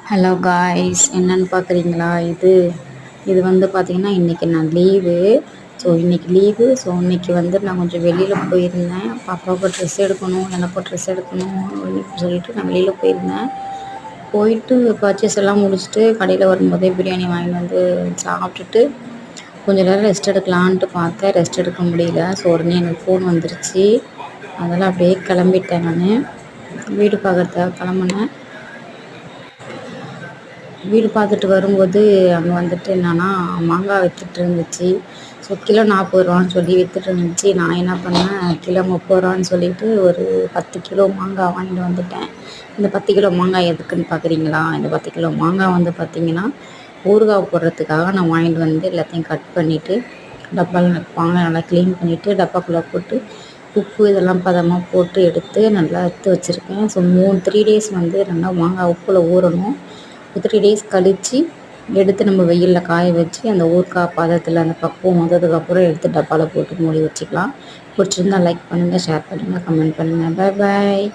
Hello guys, என்னன்னு பார்க்குறீங்களா? இது வந்து பார்த்திங்கன்னா இன்றைக்கி நான் லீவு. ஸோ இன்றைக்கி வந்து நான் கொஞ்சம் வெளியில் போயிருந்தேன். பாப்பாவுக்கு ட்ரெஸ் எடுக்கணும், எனக்கும் ட்ரெஸ் எடுக்கணும் அப்படின்னு சொல்லிட்டு நான் வெளியில் போயிருந்தேன். போயிட்டு பர்ச்சேஸ் எல்லாம் முடிச்சுட்டு கடையில் வரும்போதே பிரியாணி வாங்கிட்டு வந்து சாப்பிட்டுட்டு கொஞ்சம் நேரம் ரெஸ்ட் எடுக்கலான்ட்டு பார்த்தேன். ரெஸ்ட் எடுக்க முடியல. ஸோ உடனே எனக்கு ஃபோன் வந்துருச்சு. அதெல்லாம் அப்படியே கிளம்பிட்டேன். நான் வீடு பார்க்குறதுக்காக கிளம்புனேன். வீடு பார்த்துட்டு வரும்போது அங்கே வந்துட்டு என்னென்னா மாங்காய் விற்றுட்டு இருந்துச்சு. ஸோ கிலோ 40 ரூபான்னு சொல்லி விற்றுட்டு இருந்துச்சு. நான் என்ன பண்ணேன், கிலோ 30 ரூபான்னு சொல்லிவிட்டு ஒரு 10 கிலோ மாங்காய் வாங்கிட்டு வந்துட்டேன். இந்த 10 கிலோ மாங்காய் எதுக்குன்னு பார்க்குறீங்களா? இந்த 10 கிலோ மாங்காய் வந்து பார்த்திங்கன்னா ஊறுகாய் போடுறதுக்காக நான் வாங்கிட்டு வந்து எல்லாத்தையும் கட் பண்ணிவிட்டு டப்பாவில் மாங்காய் நல்லா க்ளீன் பண்ணிவிட்டு டப்பாக்குள்ளே போட்டு உப்பு இதெல்லாம் பதமாக போட்டு எடுத்து வச்சுருக்கேன். ஸோ 3 டேஸ் வந்து நல்லா மாங்காய் உப்பில் ஊறணும். 3 டேஸ் கழித்து எடுத்து நம்ம வெயிலில் காய வச்சு அந்த ஊறுகாய் பதத்தில் அந்த பக்குவம் வந்ததுக்கப்புறம் எடுத்து டப்பாவில் போட்டு மூடி வச்சுக்கலாம். பிடிச்சிருந்தா லைக் பண்ணுங்கள், ஷேர் பண்ணுங்கள், கமெண்ட் பண்ணுங்கள். பாய்.